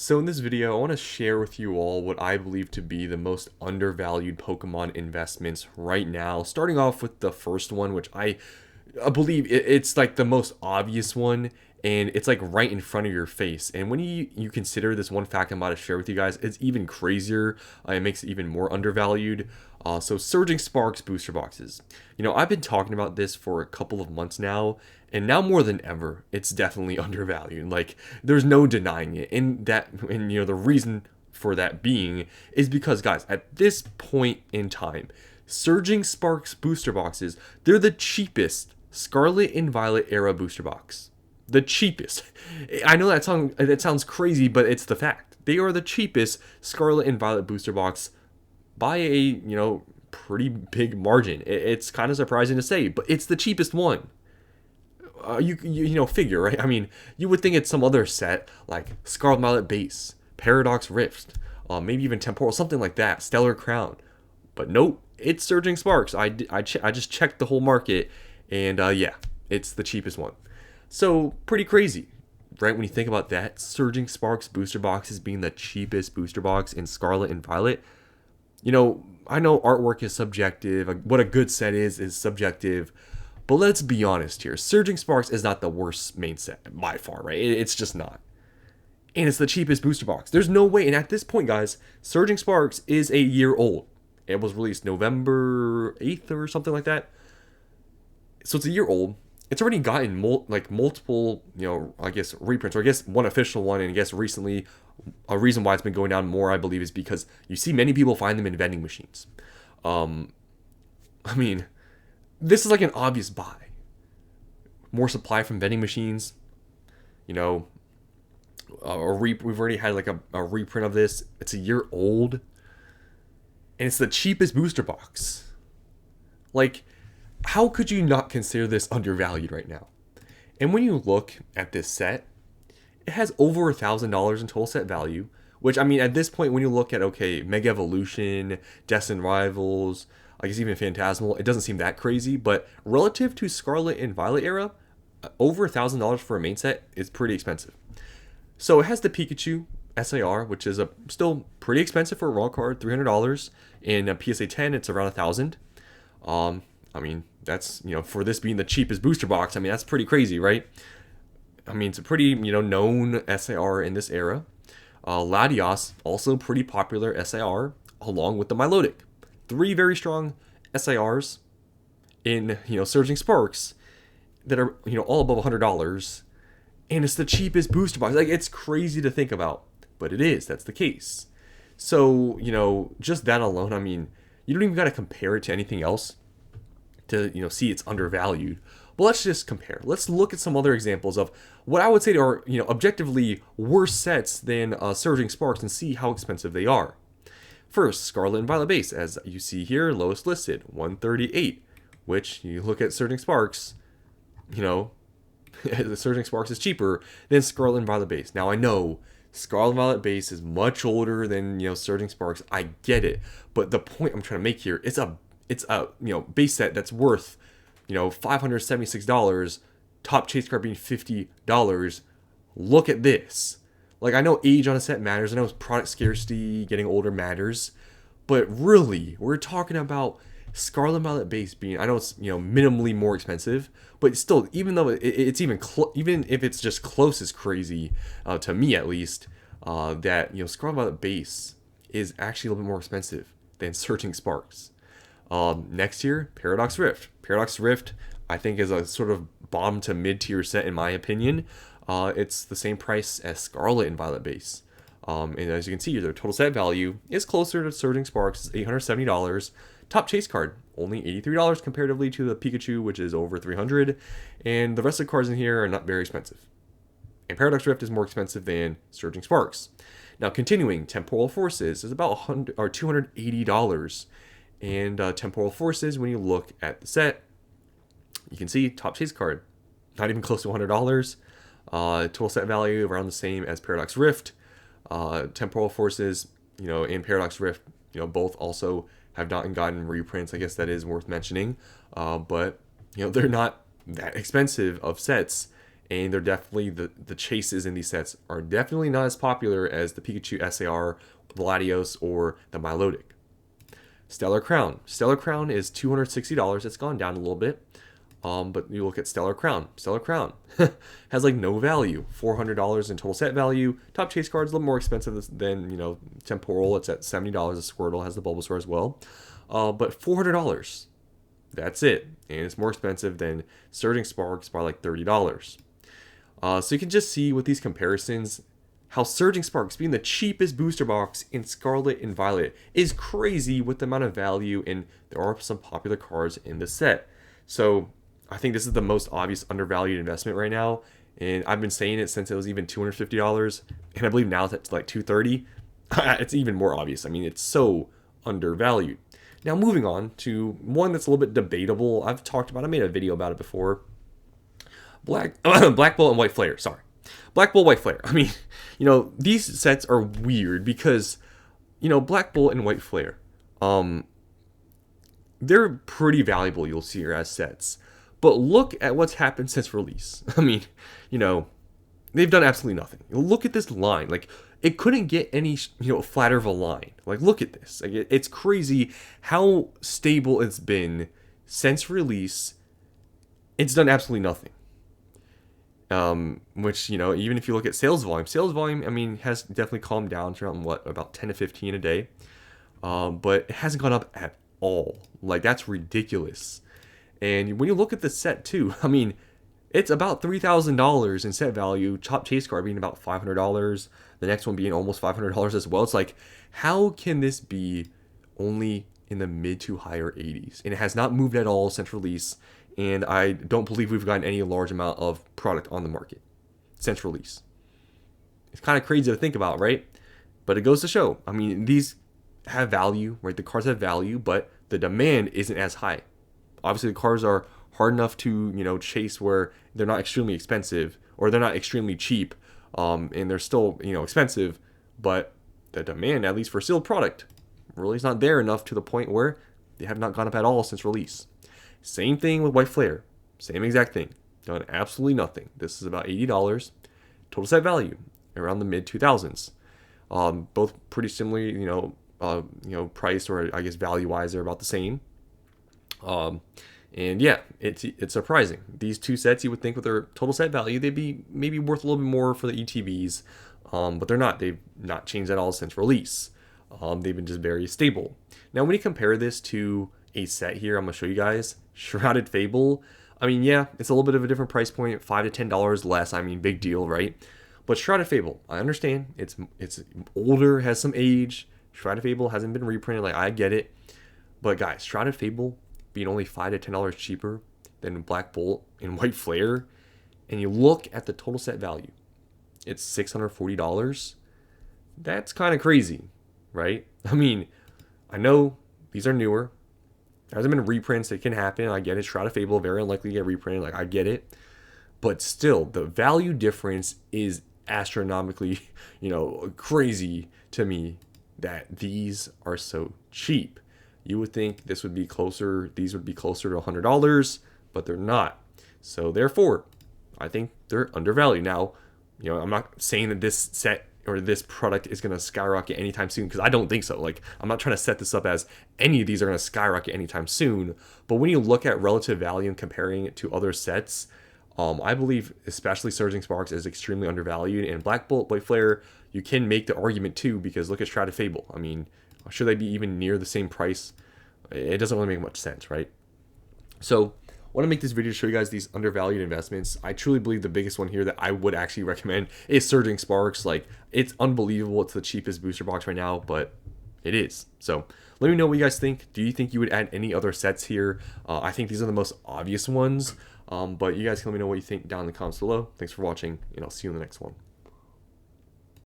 So in this video, I want to share with you all what I believe to be the most undervalued Pokemon investments right now. Starting off with the first one, which I believe it's like the most obvious one, and it's like right in front of your face. And when you consider this one fact I'm about to share with you guys, it's even crazier. It makes it even more undervalued. So Surging Sparks booster boxes. I've been talking about this for a couple of months now, and now more than ever, it's definitely undervalued. Like there's no denying it. And the reason for that being is because, guys, at this point in time, Surging Sparks booster boxes, they're the cheapest Scarlet and Violet era booster box. The cheapest. I know that sounds crazy, but it's the fact. They are the cheapest Scarlet and Violet booster box by a, pretty big margin. It's kind of surprising to say, but it's the cheapest one. Figure, right? I mean, you would think it's some other set like Scarlet Violet Base, Paradox Rift, maybe even Temporal, something like that, Stellar Crown. But nope, it's Surging Sparks. I just checked the whole market, and yeah, it's the cheapest one. So pretty crazy, right? When you think about that, Surging Sparks booster boxes being the cheapest booster box in Scarlet and Violet. I know artwork is subjective. What a good set is subjective. But let's be honest here. Surging Sparks is not the worst main set by far, right? It's just not. And it's the cheapest booster box. There's no way. And at this point, guys, Surging Sparks is a year old. It was released November 8th or something like that. So it's a year old. It's already gotten multiple, I guess reprints, or I guess one official one, and I guess recently a reason why it's been going down more, I believe, is because you see many people find them in vending machines. I mean, this is like an obvious buy. More supply from vending machines. We've already had like a reprint of this. It's a year old, and it's the cheapest booster box. Like, how could you not consider this undervalued right now? And when you look at this set, it has over $1,000 in total set value, which, I mean, at this point, when you look at, okay, Mega Evolution, Destined Rivals, I guess even Phantasmal, it doesn't seem that crazy, but relative to Scarlet and Violet era, over $1,000 for a main set is pretty expensive. So it has the Pikachu SAR, which is still pretty expensive for a raw card, $300. In a PSA 10, it's around $1,000. I mean, that's, for this being the cheapest booster box, I mean, that's pretty crazy, right? I mean, it's a pretty, known SAR in this era. Latios, also pretty popular SAR, along with the Milotic. 3 very strong SARs in, Surging Sparks that are, all above $100. And it's the cheapest booster box. Like, it's crazy to think about, but it is. That's the case. So, just that alone, I mean, you don't even got to compare it to anything else to, see it's undervalued. But let's just compare. Let's look at some other examples of what I would say are, objectively worse sets than Surging Sparks and see how expensive they are. First, Scarlet and Violet Base, as you see here, lowest listed, $138, which you look at Surging Sparks, the Surging Sparks is cheaper than Scarlet and Violet Base. Now I know Scarlet and Violet Base is much older than, Surging Sparks. I get it, but the point I'm trying to make here, it's a base set that's worth, $576, top chase card being $50. Look at this. Like, I know age on a set matters. I know product scarcity, getting older matters. But really, we're talking about Scarlet Violet Base being, I know it's, minimally more expensive. But still, even though it's even if it's just close as crazy, to me at least, that, Scarlet Violet Base is actually a little bit more expensive than Surging Sparks. Next year, Paradox Rift. Paradox Rift, I think, is a sort of bottom to mid-tier set in my opinion. It's the same price as Scarlet and Violet Base. And as you can see, their total set value is closer to Surging Sparks, it's $870. Top chase card, only $83 comparatively to the Pikachu, which is over $300. And the rest of the cards in here are not very expensive. And Paradox Rift is more expensive than Surging Sparks. Now, continuing, Temporal Forces is about $280. And Temporal Forces, when you look at the set, you can see top chase card, not even close to $100. Total set value around the same as Paradox Rift. Temporal Forces, and Paradox Rift, both also have not gotten reprints. I guess that is worth mentioning. But, they're not that expensive of sets. and they're definitely the chases in these sets are definitely not as popular as the Pikachu SAR, the Latios, or the Milotic. Stellar Crown. Stellar Crown is $260. It's gone down a little bit. But you look at Stellar Crown. Stellar Crown has like no value. $400 in total set value. Top chase card's a little more expensive than, Temporal. It's at $70. A Squirtle has the Bulbasaur as well. But $400. That's it. And it's more expensive than Surging Sparks by like $30. So you can just see with these comparisons how Surging Sparks, being the cheapest booster box in Scarlet and Violet, is crazy with the amount of value, and there are some popular cards in the set. So I think this is the most obvious undervalued investment right now, and I've been saying it since it was even $250, and I believe now it's at like $230. It's even more obvious. I mean, it's so undervalued. Now moving on to one that's a little bit debatable. I made a video about it before. Black Bolt and White Flare, sorry. Black Bolt, White Flare. I mean, these sets are weird because, Black Bolt and White Flare, they're pretty valuable, you'll see here, as sets. But look at what's happened since release. I mean, they've done absolutely nothing. Look at this line. Like, it couldn't get any, flatter of a line. Like, look at this. Like, it's crazy how stable it's been since release. It's done absolutely nothing. Which, even if you look at sales volume, I mean, has definitely calmed down to around, about 10 to 15 a day. But it hasn't gone up at all. Like, that's ridiculous. And when you look at the set, too, I mean, it's about $3,000 in set value. Top chase card being about $500. The next one being almost $500 as well. It's like, how can this be only in the mid to higher 80s? And it has not moved at all since release. And I don't believe we've gotten any large amount of product on the market since release. It's kind of crazy to think about, right? But it goes to show. I mean, these have value, right? The cards have value, but the demand isn't as high. Obviously, the cards are hard enough to, chase where they're not extremely expensive or they're not extremely cheap, and they're still, expensive. But the demand, at least for sealed product, really is not there enough to the point where they have not gone up at all since release. Same thing with White Flare. Same exact thing. Done absolutely nothing. This is about $80. Total set value around the mid 2000s. Both pretty similarly, priced, or I guess value-wise, they're about the same. And yeah, it's surprising. These two sets, you would think with their total set value, they'd be maybe worth a little bit more for the ETBs, but they're not. They've not changed at all since release. They've been just very stable. Now, when you compare this to a set here, I'm going to show you guys, Shrouded Fable. I mean, yeah, it's a little bit of a different price point, $5 to $10 less. I mean, big deal, right? But Shrouded Fable, I understand. It's older, has some age. Shrouded Fable hasn't been reprinted. Like, I get it. But guys, Shrouded Fable being only $5 to $10 cheaper than Black Bolt and White Flare, and you look at the total set value, it's $640. That's kind of crazy, right? I mean, I know these are newer. There hasn't been reprints. It can happen. I get it. Shrouded Fable, very unlikely to get reprinted. Like, I get it. But still, the value difference is astronomically, crazy to me that these are so cheap. You would think these would be closer to $100, but they're not. So therefore, I think they're undervalued. Now, I'm not saying that this set or this product is going to skyrocket anytime soon, because I don't think so. Like, I'm not trying to set this up as any of these are going to skyrocket anytime soon. But when you look at relative value and comparing it to other sets, I believe especially Surging Sparks is extremely undervalued. And Black Bolt, White Flare, you can make the argument too, because look at Shrouded Fable. I mean, should they be even near the same price? It doesn't really make much sense, right? So I want to make this video to show you guys these undervalued investments. I truly believe the biggest one here that I would actually recommend is Surging Sparks. Like, it's unbelievable. It's the cheapest booster box right now, but it is. So let me know what you guys think. Do you think you would add any other sets here? I think these are the most obvious ones, but you guys can let me know what you think down in the comments below. Thanks for watching, and I'll see you in the next one.